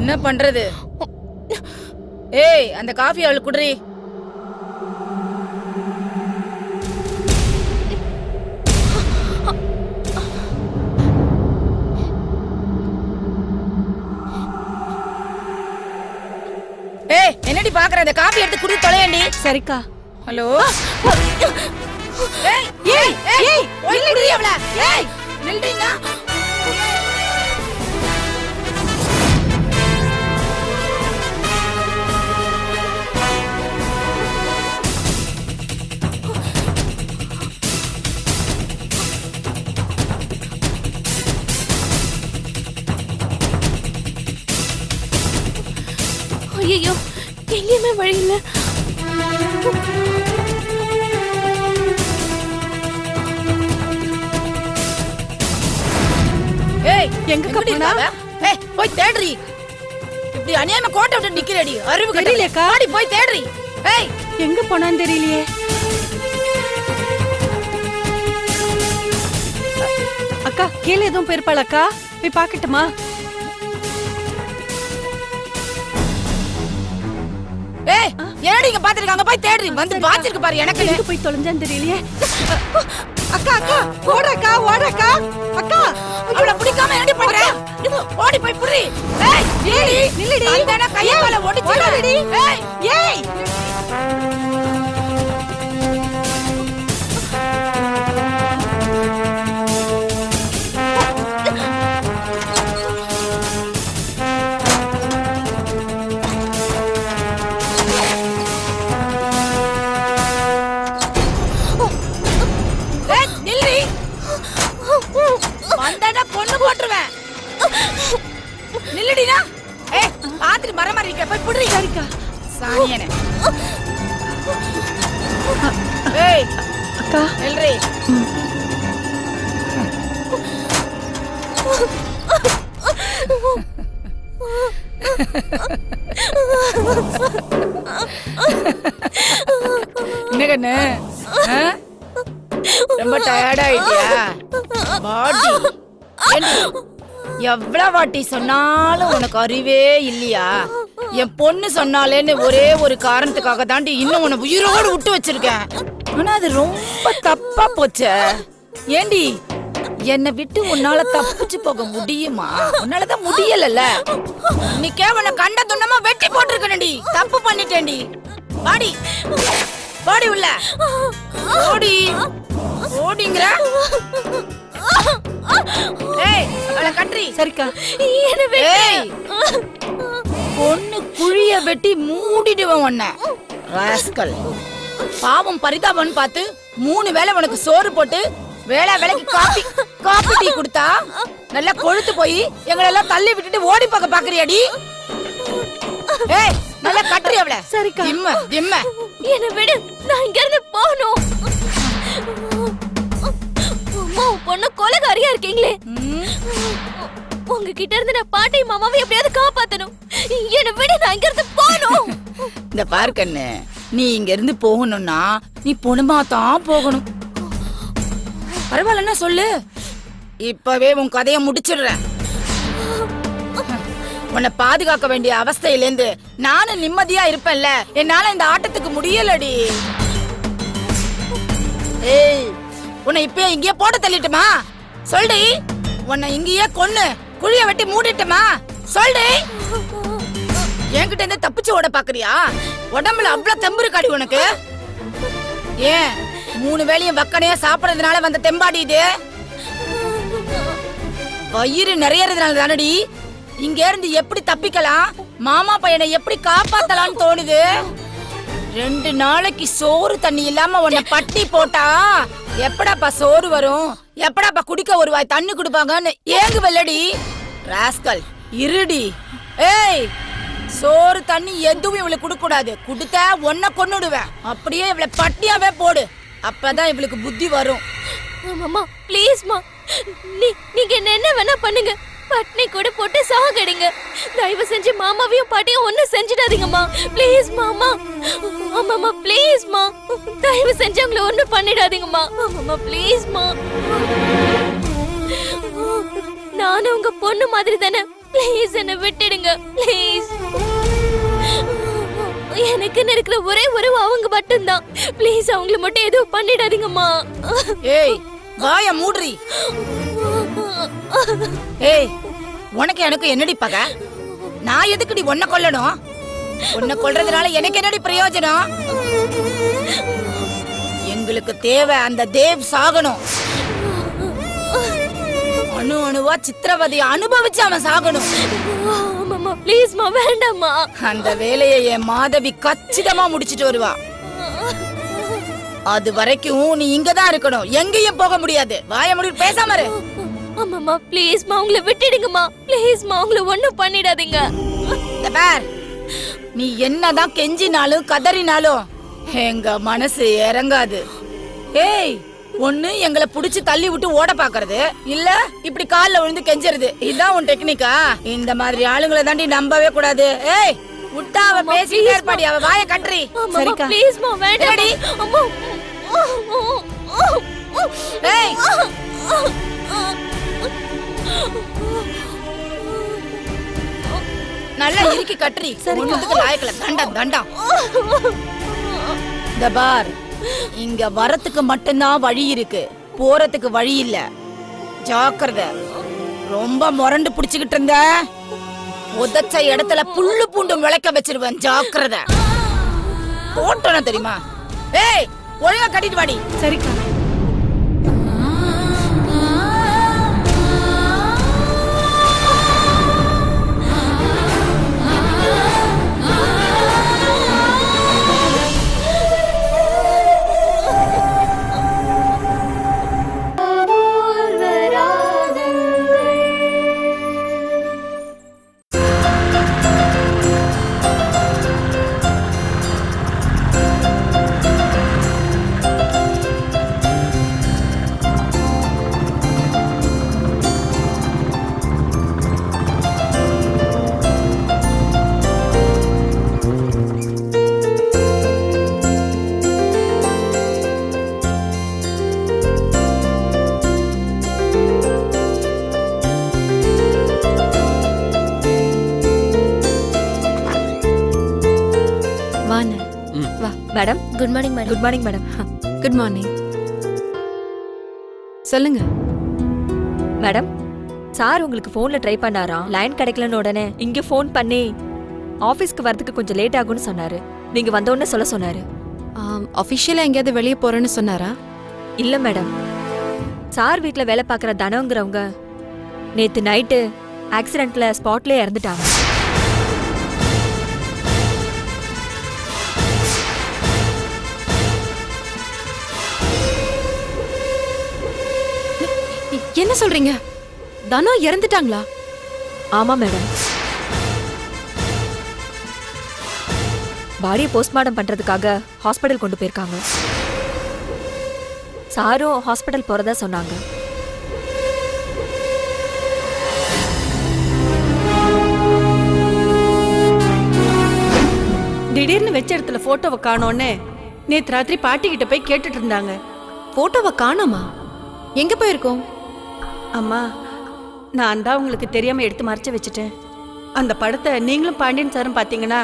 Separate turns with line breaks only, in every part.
என்ன பண்றது? ஏய், அந்த காஃபி அவளுக்கு குடுறி. ஏய், என்னடி பாக்குற? அந்த காஃபி எடுத்து குடி தொலையண்டி.
சரிக்கா.
ஹலோ. ஏய் ஏய் ஏய், போய் குடி அவள. ஏய், நில்றீங்க.
ஐயோ, எங்கேயுமே வழி இல்ல.
ஏய், எங்க போனா? ஏய், போய் தேடுறி. இப்படி அநியாயமா கோட்டை விட்டு நிக்கிறடி. அறிவு
தெரியலக்கா.
ஆடி போய் தேடுறி. ஏய்,
எங்க போனான்னு தெரியலையே. அக்கா, கீழே எதுவும் போயிருப்பாள் அக்கா? போய் பாக்கட்டுமா?
ஏய், என்னடி இங்க பாத்துருக்காங்க? போய் தேடுறி. வந்து பாத்துருக்கு பாரு. எனக்கு
எங்க போய் தொலைஞ்சான்னு தெரியலையே. அக்கா அக்கா, ஓடக்கா ஓடக்கா. அக்கா,
அவள பிடிக்காம என்னடி பண்ற? ஓடி போய் புடி. ஏய், ஏடி நில்லுடி. அந்தன கைய கால ஒடிச்சிடுடி. ஏய்
ஏய்,
வந்தடா, பொண்ணு போட்டுருவேன். நில்லுடினா. ஏய், பாத்துட்டு மர மாதிரி இருக்க. போய் புடி.
சரிக்கா.
சாணியனே. ஏய்
அக்கா,
நில்றி. என்ன கண்ணு? ரொம்ப டயர்ட் ஆயிட்டியா? பாடி ஏண்டி, எவ்வளவு வாட்டி சொன்னாலும் உனக்கு அறிவே இல்லையா? என் பொண்ணு சொன்னாலேன்னு ஒரே ஒரு காரணத்துக்காக தாண்டி இன்னும் உன்னை உயிரோடு விட்டு வச்சிருக்கேன். ஆனா அது ரொம்ப தப்பா போச்சே. ஏண்டி, என்னை விட்டு உன்னால தப்பிச்சு போக முடியுமா? உன்னாலதான் முடியலல்ல. இன்னைக்கே உன்னை கண்ட துண்டமா வெட்டி போட்டிருக்கேன்டி. தப்பு பண்ணிட்டேன்டி. பாடி பாடி உள்ள ஓடி. ஓடிங்கற. ஏய், அவள கட்ரி.
சரிக்கா.
ஏய், பொண்ணு குழிய வெட்டி மூடிடுவேன் உன்னை. ராஸ்கல். பாவம் பரிதாபம்னு பார்த்து 3 வேளை உனக்கு சோறு போட்டு வேளைக்கு காபி டீ கொடுத்தா நல்லா கொழுத்து போய் எங்களெல்லாம் தள்ளி விட்டுட்டு ஓடி பார்க்க பாக்குறியாடி? ஏய், நல்லா கட்ரி அவள.
சரிக்கா.
திம்ம.
என்ன விடு, நான் இங்க இருந்து போகணும். அம்மா, பொண்ணு கொலைகாரியா இருக்கீங்களே. உங்ககிட்ட இருந்து நான் பாட்டி மாமாவை எப்படியாவது காப்பாத்தணும். என்ன விடு, நான் இங்க இருந்து போகணும்.
இந்த பாரு கண்ணு, நீ இங்க இருந்து போகணும்னா நீ பொண்ணுமா தான் போகணும். பரவாயில்லன்னா சொல்லு, இப்பவே உன் கதைய முடிச்சிடுறேன். உன்னை பாதுகாக்க வேண்டிய அவஸ்தையிலேருந்து நானும் நிம்மதியா இருப்பேன்ல. என்னால இந்த ஆட்டத்துக்கு முடியலடி. ஏய், உன்னை இப்ப இங்கேயே போட்டு தள்ளிட்டுமா? சொல்டி. உன்னை இங்கேயே கொன்னு குழிய வெட்டி மூடிட்டுமா? சொல்டி. என்கிட்ட இருந்து தப்பிச்சு ஓட பாக்குறியா? உடம்புல அவ்வளவு தெம்பு இருக்காடி உனக்கு? ஏன் 3 வேளையும் வக்கனையா சாப்பிடறதுனால வந்த தெம்பாடி இது? வயிறு நிறையறதுனால தானடி. இங்க இருந்து எப்படி தப்பிக்கலாம், மாமா பையனை எப்படி காப்பாத்தலாம்னு தோணுது. 2 நாளைக்கு சோறு தண்ணி இல்லாம உன்னை பட்டி போட்டா எப்படாப்பா சோறு வரும்? எப்படாப்பா குடிக்க ஒரு வாய் தண்ணி குடுப்பாங்கன்னு ஏங்கு வெள்ளடி. ராஸ்கல், இருடி. ஏய், சோறு தண்ணி எதுவும் இவளுக்கு கொடுக்க கூடாது. குடுத்தா ஒன்ன கொன்னுடுவேன். அப்படியே இவளை பட்டியாவே போடு. அப்பதான் இவளுக்கு புத்தி வரும்.
மாமா, ப்ளீஸ்மா, நீங்க என்ன வேணா பண்ணுங்க. பட்னி கூட போட்டு சாகடிங்க. தயவு செஞ்சு மாமாவையும் பாட்டியும் ஒன்னும் செஞ்சிடாதீங்கம்மா. ப்ளீஸ் மாமா. ஆமாம்மா, ப்ளீஸ்மா, தயவு செஞ்சு அவங்கள ஒன்னும் பண்ணிடாதீங்கம்மா. ஆமாம்மா, ப்ளீஸ்மா. நானும் உங்க பொண்ணு மாதிரி தானே. ப்ளீஸ் என்ன விட்டுடுங்க ப்ளீஸ். எனக்குன்னு இருக்கிற ஒரே உறவு அவங்க மட்டும்தான். ப்ளீஸ் அவங்கள மட்டும் எதுவும் பண்ணிடாதீங்கம்மா.
ஏய் வாய மூடுறி. ஏய் உனக்கு எனக்கு என்னடி பகை? நான் எதுக்குடி உன்னை கொல்லணும்? உன்னை கொல்றதுனால எனக்கு என்னடி பிரயோஜனம்? எங்களுக்கு தேவை அந்த தேவ் சாகணும். அணு அணுவா சித்திரவதையை அனுபவிச்சு அவன் சாகணும்.
ஆமாம்மா ப்ளீஸ்மா வேண்டாம்மா.
அந்த வேலையை என் மாதவி கச்சிதமா முடிச்சிட்டு வருவா. அது வரைக்கும் நீ இங்கதான் இருக்கணும், எங்கேயும் போக முடியாது. வாய மூடி பேசாம இரு.
ஆமாம்மா ப்ளீஸ்மா அவங்கள விட்டுடுங்கம்மா. ப்ளீஸ்மா அவங்கள ஒண்ணும் பண்ணிடாதீங்க.
இந்த பார், நீ என்னதான் கெஞ்சினாலும் கதறினாலும் எங்க மனசு இறங்காது. ஏய் ஒண்ணு எங்களை புடிச்சு தள்ளி விட்டு ஓட பாக்குறது, இல்ல இப்படி கால்ல விழுந்து கெஞ்சறது. இதான் உன் டெக்னிக்கா? இந்த மாதிரி ஆளுங்களை தாண்டி நம்பவே கூடாது. ஏய் விட்டா அவ பேசிட்டே இருப்பாடி, அவ வாயை கட்டுறி.
சரிக்கா ப்ளீஸ்மா வேண்டாடி. அம்மா
ஏய் நல்லா இறுக்கி கட்டுறி. ஒண்ணுத்துக்கு லாயக்கல. தண்டம் தண்டம். இந்த பார், இங்க வரத்துக்கு மட்டும்தான் வழி இருக்கு, போறதுக்கு வழி இல்ல. ஜாக்கிரதை. ரொம்ப முரண்டு புடிச்சுக்கிட்டு இருந்த உதச்ச இடத்துல புல்லு பூண்டும் விளக்க வச்சிருவேன். ஜாக்கிரதை. போட்டோன தெரியுமா? ஏய் ஒழுங்கா கட்டிட்டு வாடி.
சரிக்கா.
Madam good morning madam.
Good morning madam. Good morning. சொல்லுங்க
மேடம். சார் உங்களுக்கு ஃபோன்ல ட்ரை பண்ணாரா? லைன் கிடைக்கலன்னு உடனே இங்க ஃபோன் பண்ணி ஆபீஸ்க்கு வரதுக்கு கொஞ்சம் லேட் ஆகும்னு சொன்னாரு. நீங்க வந்த உடனே சொல்ல சொன்னாரு.
அஃபிஷியலா எங்கேயாவது வெளியே போறேன்னு சொன்னாரா?
இல்ல மேடம், சார் வீட்ல வேலை பார்க்குற தனங்கிறவங்க நேத்து நைட்டு ஆக்சிடென்ட்ல ஸ்பாட்லயே இறந்துட்டாங்க.
என்ன சொல்றீங்க? தனா இறந்துட்டாங்களா?
ஆமா மேடம். பாடியை போஸ்ட்மார்ட்டம் பண்றதுக்காக ஹாஸ்பிடல் கொண்டு போயிருக்காங்க. சாரும் ஹாஸ்பிடல் போறதா சொன்னாங்க.
திடீர்னு வச்ச இடத்துல போட்டோவை காணோன்னு நேத்து ராத்திரி பாட்டி கிட்ட போய் கேட்டுட்டு இருந்தாங்க.
போட்டோவை காணோமா? எங்க போயிருக்கோம்?
அம்மா நான் தான் உங்களுக்கு தெரியாம எடுத்து மறைச்சு வச்சுட்டேன். அந்த படத்தை நீங்களும் பாண்டியன் சாரும் பாத்தீங்கன்னா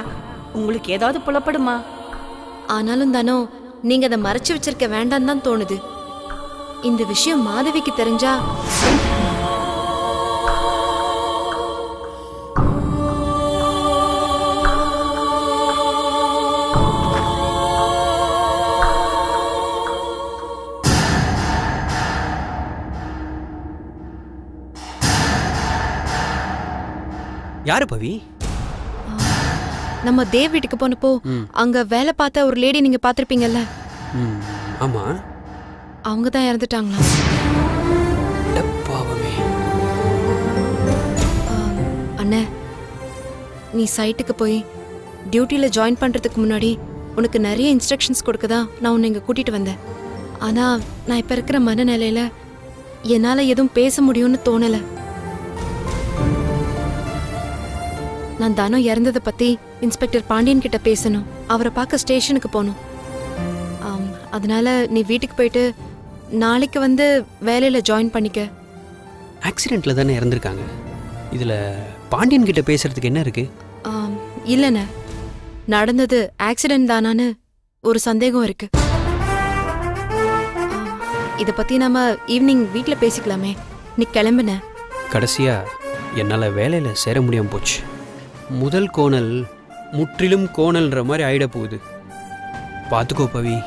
உங்களுக்கு ஏதாவது புலப்படுமா?
ஆனாலும் தானோ நீங்க அதை மறைச்சு வச்சிருக்க வேண்டாம் தான் தோணுது. இந்த விஷயம் மாதவிக்கு தெரிஞ்சா
யாரு பவி?
நம்ம தேவ் வீட்டுக்கு போனப்போ அங்க வேலை பார்த்த ஒரு லேடி நீங்க பாத்திருப்பீங்கல்ல?
ஆமா.
அவங்க தான் இறந்துட்டாங்களா? அண்ணே, நீ சைட்டுக்கு போய் டியூட்டியில் ஜாயின் பண்ணுறதுக்கு முன்னாடி உனக்கு நிறைய இன்ஸ்ட்ரக்ஷன்ஸ் கொடுக்க தான் நான் உன்னை இங்கே கூட்டிகிட்டு வந்தேன். ஆனால் நான் இப்போ இருக்கிற மனநிலையில் என்னால் எதுவும் பேச முடியும்னு தோணலை. நான் தானோ இறந்ததை பற்றி இன்ஸ்பெக்டர் பாண்டியன் கிட்ட பேசணும். அவரை பார்க்க ஸ்டேஷனுக்கு போகணும். அதனால நீ வீட்டுக்கு போயிட்டு நாளைக்கு வந்து வேலையில் ஜாயின் பண்ணிக்க.
ஆக்சிடென்ட்ல தானே இறந்துருக்காங்க. இதில் பாண்டியன் கிட்ட பேசுறதுக்கு என்ன இருக்கு?
இல்லைண்ணே, நடந்தது ஆக்சிடென்ட் தானான்னு ஒரு சந்தேகம் இருக்கு. இத பத்தி நாம ஈவினிங் வீட்ல பேசிக்கலாமே. நீ கிளம்புன.
கடைசியா என்னால் வேலையில் சேர முடியாமல் போச்சு. முதல் கோணல் முற்றிலும் கோணல்ன்ற மாதிரி ஆயிட போகுது. பார்த்துக்கோ பவி,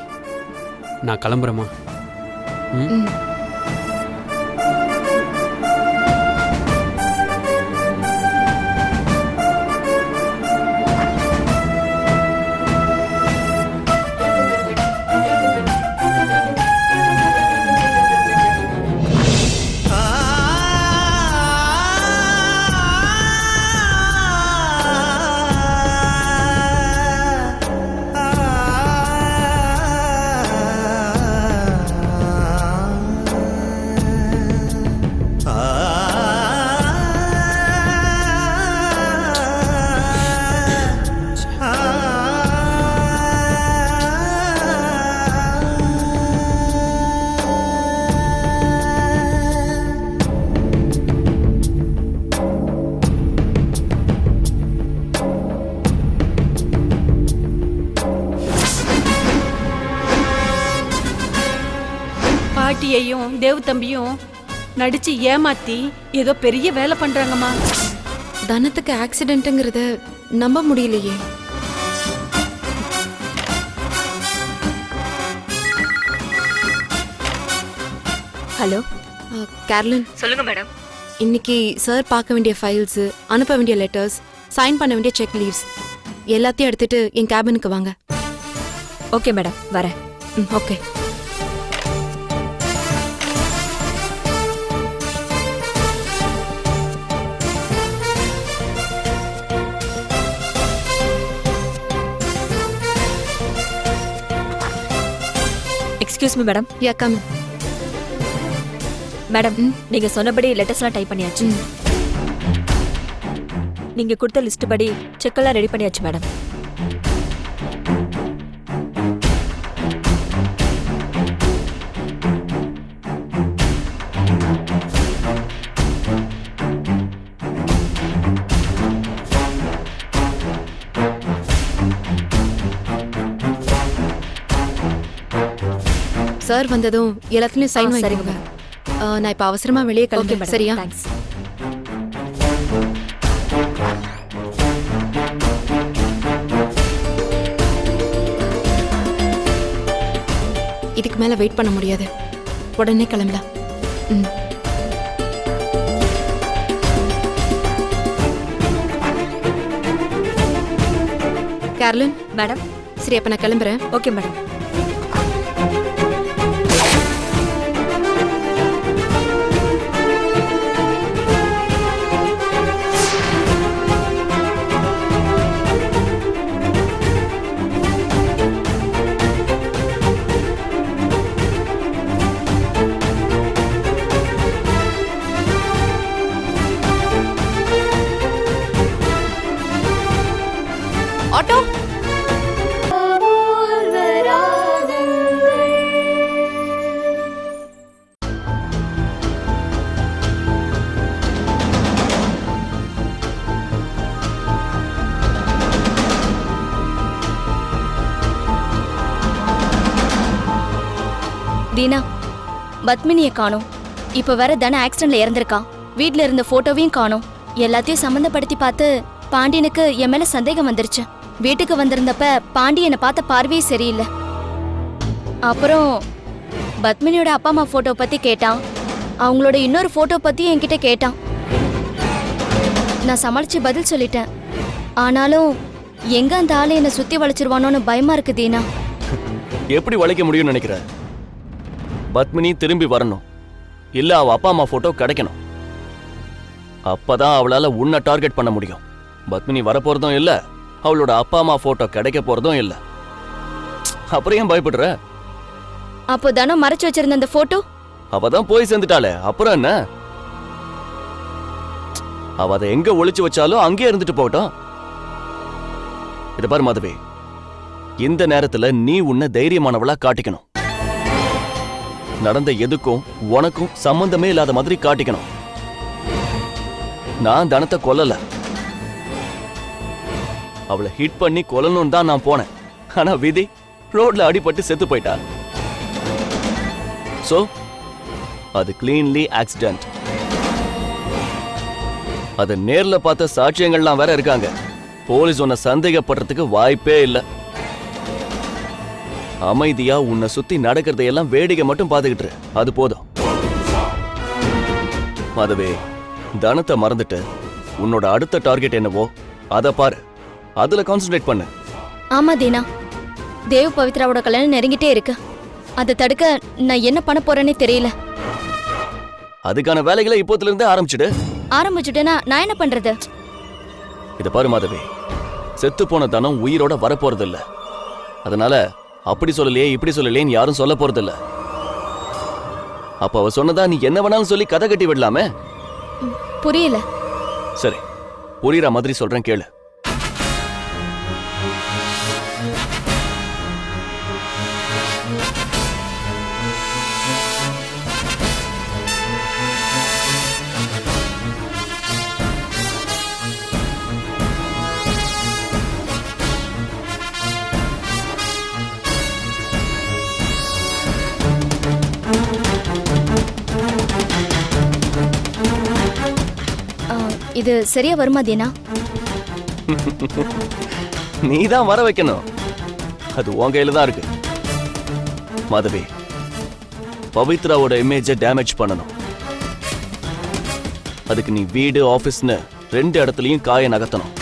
நான் கிளம்புறேம்மா. ம்.
பாட்டியையும் தேவ் தம்பியும் நடிச்சு ஏமாத்தி ஏதோ பெரிய வேலை பண்றாங்கம்மா.
தனத்துக்கு ஆக்சிடென்ட்ங்கிறத நம்ப முடியலையே.
ஹலோ,
கேர்லின்,
சொல்லுங்க மேடம்.
இன்னைக்கு சார் பார்க்க வேண்டிய ஃபைல்ஸ், அனுப்ப வேண்டிய லெட்டர்ஸ், சைன் பண்ண வேண்டிய செக் லீவ்ஸ் எல்லாத்தையும் எடுத்துட்டு என் கேபினுக்கு வாங்க.
ஓகே மேடம், வரேன்.
Okay.
Excuse me madam.
Yeah, come.
Madam, நீங்க சொன்னபடி லெட்டர்ஸ்லாம் டைப் பண்ணியாச்சு. நீங்க கொடுத்த லிஸ்ட் படி செக்கெல்லாம் ரெடி பண்ணியாச்சு மேடம்.
சார் வந்ததும் எல்லாத்துலயும் சைன்
சரிங்க
வாங்கிக்கோங்க. நான் இப்ப அவசரமா வெளியே
ஓகே
கிளம்புறேன்.
மேடம்,
சரியா?
தேங்க்ஸ்.
இதுக்கு மேல வெயிட் பண்ண முடியாது. உடனே கிளம்பலாம். ம். கேர்லின்,
மேடம்.
சரி அப்ப நான் கிளம்புறேன்.
Okay madam.
ஆட்டோ.
தீனா, பத்மினியை காணோம். இப்ப வேற தன ஆக்சிடென்ட்ல இறந்திருக்கா. வீட்ல இருந்த போட்டோவையும் காணோம். எல்லாத்தையும் சம்பந்தப்படுத்தி பார்த்து பாண்டியனுக்கு என் மேல சந்தேகம் வந்துருச்சு. வீட்டுக்கு வந்திருந்தப்ப பாண்டியனை பார்த்த பார்வையே சரியில்லை. அப்புறம் பத்மினியோட அப்பா அம்மா போட்டோ பத்தி கேட்டான். அவங்களோட இன்னொரு போட்டோ பத்தி என்கிட்ட கேட்டான். நான் சமாளிச்சு பதில் சொல்லிட்டேன். ஆனாலும் எங்க அந்த ஆளு என்னை சுத்தி வளைச்சிருவானோன்னு பயமா இருக்கு தீனா.
எப்படி வளைக்க முடியும்னு நினைக்கிற? பத்மினி திரும்பி வரணும், இல்ல அவ அப்பா அம்மா போட்டோ கிடைக்கணும். அப்பதான் அவளால உன்னை டார்கெட் பண்ண முடியும். பத்மினி வரப்போறதும் இல்ல, அவளோட அப்பா அம்மா போட்டோ கிடைக்க போறதும் இல்ல. அப்புறம் ஏன் பயப்படுற?
அப்போ தனம் மறைச்சு வச்சிருந்த அந்த போட்டோ
அவதான் போய் சேர்ந்துட்டாளே, அப்புறம் என்ன? அவ அதை எங்க ஒளிச்சு வச்சாலும் அங்கேயே இருந்துட்டு போகட்டும். இத பாரு மாதவி, இந்த நேரத்துல நீ உன்னை தைரியமானவளா காட்டிக்கணும். நடந்த எதுக்கும் உனக்கும் சம்பந்தமே இல்லாத மாதிரி காட்டிக்கணும். நான் தனத்தை கொல்லல. அவளை ஹிட் பண்ணி கொல்லணும்னு தான் நான் போனேன். ஆனா விதி ரோட்ல அடிபட்டு செத்து போயிட்டா. சோ அது கிளீன்லி ஆக்சிடென்ட். அத நேர்ல பார்த்த சாட்சியங்கள்லாம் வேற இருக்காங்க. போலீஸ் உன்னை சந்தேகப்படுறதுக்கு வாய்ப்பே இல்லை. அமைதியா உன்னை சுத்தி நடக்கிறதையெல்லாம் வேடிக்கை மட்டும் பார்த்துக்கிட்டு இரு. அது போதும். மாதவே, தனத்தை மறந்துட்டு உன்னோட அடுத்த டார்கெட் என்னவோ அதை பாரு. அதுல கான்சென்ட்ரேட் பண்ணு.
ஆமா தீனா, தேவ் பவித்ராவோட கல்யாணம் நெருங்கிட்டே இருக்கு. அதை தடுக்க நான் என்ன பண்ண போறேன்னே தெரியல.
அதுக்கான வேலைகளை இப்போத்துல இருந்தே ஆரம்பிச்சிடு.
ஆரம்பிச்சுட்டேனா நான் என்ன பண்றது?
இத பாரு மாதவி, செத்து போன தனம் உயிரோட வரப்போறது இல்ல. அதனால அப்படி சொல்லலையே இப்படி சொல்லலையேன்னு யாரும் சொல்ல போறது இல்ல. அப்ப அவ சொன்னதா நீ என்ன வேணாலும் சொல்லி கதை கட்டி விடலாமே.
புரியல.
சரி, புரியுற மாதிரி சொல்றேன் கேளு.
இது சரியா வருமா தீனா?
நீ தான் வர வைக்கணும். அது உன் கையில தான் இருக்கு. மாதவி, பவித்ராவோட இமேஜை டேமேஜ் பண்ணணும். அதுக்கு நீ வீடு ஆபீஸ்னு 2 இடத்துலயும் காய நகர்த்தணும்.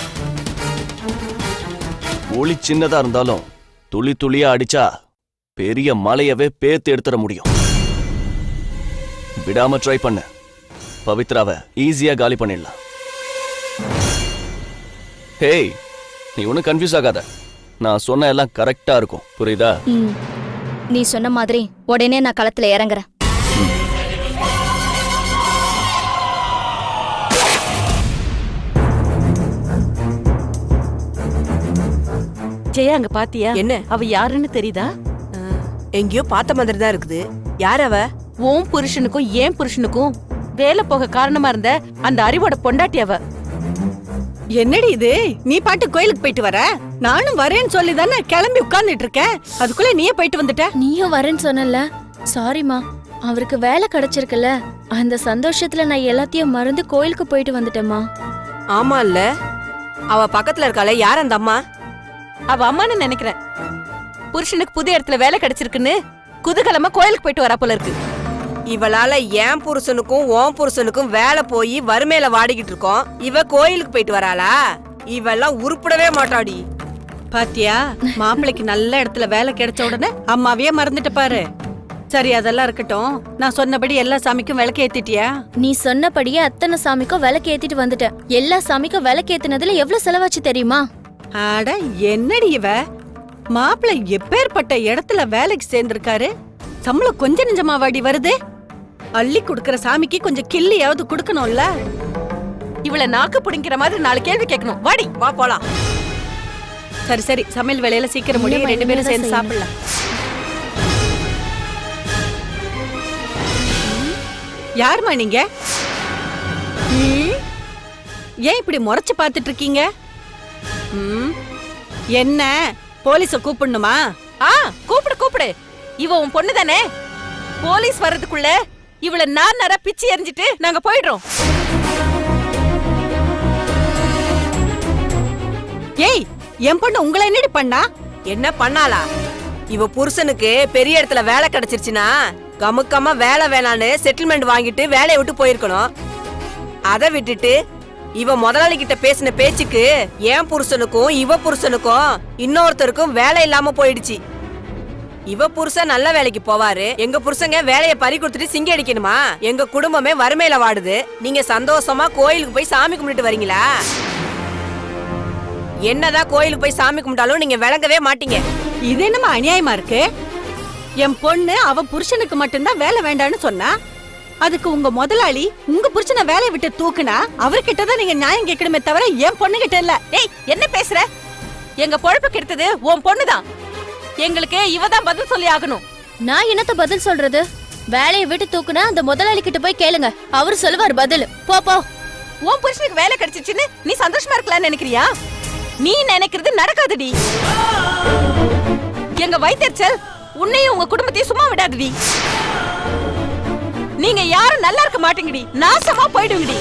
ஒளி சின்னதா இருந்தாலும் துளி துளியா அடிச்சா பெரிய மலையவே பேத்து எடுத்துட முடியும். விடாம ட்ரை பண்ணு. பவித்ராவை ஈஸியா காலி பண்ணிடலாம். ஹேய், நீ ஒன்னும் கன்ஃபியூஸ் ஆகாத. நான் சொன்ன எல்லாம் கரெக்டா இருக்கும். புரியுதா?
நீ சொன்ன மாதிரி உடனே நான் களத்துல இறங்குறேன்.
ஜெயா, அங்க பாத்தியா?
என்ன?
அவ யாருன்னு தெரியுதா?
எங்கேயோ பார்த்த மாதிரி தான் இருக்குது. யார் அவ?
உன் புருஷனுக்கும் ஏன் புருஷனுக்கும் வேலை போக காரணமா இருந்த அந்த அறிவோட பொண்டாட்டி அவ.
என்னடி இது? நீ பாட்டு கோயிலுக்கு போயிட்டு வர, நானும் வரேன்னு சொல்லி தானே கிளம்பி உட்கார்ந்துட்டு இருக்கேன். அதுக்குள்ள நீயே போயிட்டு வந்துட்ட.
நீயும் வரேன்னு சொன்னல. சாரிமா, அவருக்கு வேலை கிடைச்சிருக்குல்ல, அந்த சந்தோஷத்துல நான் எல்லாத்தையும் மறந்து கோயிலுக்கு போயிட்டு வந்துட்டேம்மா.
ஆமா இல்ல, அவ பக்கத்துல இருக்காளே, யார் அந்த அம்மா?
அவ அம்மான்னு நினைக்கிறேன். புருஷனுக்கு புது இடத்துல வேலை கிடைச்சிருக்குன்னு குதூகலமா கோயிலுக்கு போயிட்டு வரா போல இருக்கு.
இவளால என் புருஷனுக்கும் உன் புருஷனுக்கும் வேலை போய் வறுமையில வாடிக்கிட்டு இருக்கோம். இவ கோயிலுக்கு போயிட்டு வராளா? இவெல்லாம் உருப்படவே மாட்டாடி. பாத்தியா, மாப்பிள்ளைக்கு நல்ல இடத்துல வேலை கிடைச்ச உடனே அம்மாவையே மறந்துட்ட பாரு. சரி, அதெல்லாம் இருக்கட்டும். நான் சொன்னபடி எல்லா சாமிக்கும் விளக்கு ஏத்திட்டியா?
நீ சொன்னபடியே அத்தனை சாமிக்கும் விளக்கு ஏத்திட்டு வந்துட்டேன். எல்லா சாமிக்கும் விளக்கு ஏத்தினதுல எவ்வளவு செலவாச்சு தெரியுமா?
ஆட, என்னடி இவ? மாப்பிள்ளை எப்பேற்பட்ட இடத்துல வேலைக்கு சேர்ந்திருக்காரு. சம்பளம் கொஞ்சம் நெஞ்சமாவாடி வருது. அள்ளி குடுக்கற சாமிக்கு கொஞ்சம் கிள்ளியாவது குடுக்கணும்ல.
இவள நாக்கு புடிங்கிற மாதிரி 4 கேள்வி கேட்கணும். வாடி,
வா போலாம். சரி சரி, சமையல் வேலையில சீக்கிரம் முடியும். 2 பேரும் சேர்ந்து சாப்பிடலாம். யாருமா நீங்க? ஏன் இப்படி முறைச்சு பாத்துட்டு இருக்கீங்க? என்ன, போலீஸ கூப்பிடணுமா?
கூப்பிடு கூப்பிடு. இவ உன் பொண்ணு தானே? போலீஸ் வர்றதுக்குள்ள இவள நார பிச்சு எறிஞ்சிட்டு நாங்க போயிடுறோம்.
ஏய், என் பொண்ணு உங்களை என்னடி பண்ணா? என்ன பண்ணாளா? இவ புருஷனுக்கு பெரிய இடத்துல வேலை கிடைச்சிருச்சுன்னா கமுக்கமா வேலை வேணான்னு செட்டில்மெண்ட் வாங்கிட்டு வேலையை விட்டு போயிருக்கணும். அதை விட்டுட்டு இவ முதலாளி கிட்ட பேசின பேச்சுக்கு என் புருஷனுக்கும் இவ புருஷனுக்கும் இன்னொருத்தருக்கும் வேலை இல்லாம போயிடுச்சு. இவ புருஷன் நல்ல வேலைக்கு போவாரு, எங்க புருஷங்க வேலையை பறி கொடுத்துட்டு சிங்கி அடிக்கணுமா? எங்க குடும்பமே வறுமையில வாடுது. நீங்க சந்தோஷமா கோயிலுக்கு போய் சாமி கும்பிட்டு வரீங்களா? என்னதான் கோயிலுக்கு போய் சாமி கும்பிட்டாலும் நீங்க விளங்கவே மாட்டீங்க. இது என்னமா அநியாயமா இருக்கு? என் பொண்ணு அவ புருஷனுக்கு மட்டும்தான் வேலை வேண்டான்னு சொன்னா, அதுக்கு உங்க முதலாளி உங்க புருஷனை வேலையை விட்டு தூக்குனா அவர்கிட்டதான் நீங்க நியாயம் கேட்கணுமே தவிர என் பொண்ணு கிட்ட இல்ல.
ஏய், என்ன பேசுற? எங்க பொழப்பு கெடுத்தது உன் பொண்ணுதான். எங்களுக்கு இவதான் பதில் சொல்லி ஆகணும்.
நான் என்னத்த பதில் சொல்றது? வேலையை விட்டு தூக்குனா அந்த முதலாளி கிட்ட போய் கேளுங்க, அவரு சொல்லுவார் பதில். போ போ.
உன் புருஷனுக்கு வேலை கிடைச்சிச்சுன்னு நீ சந்தோஷமா இருக்கலாம்னு நினைக்கிறியா? நீ நினைக்கிறது நடக்காதுடி. எங்க வயித்தெரிச்சல் உன்னையும் உங்க குடும்பத்தையும் சும்மா விடாதுடி. நீங்க யாரும் நல்லா இருக்க மாட்டீங்கடி, நாசமா போயிடுங்கடி.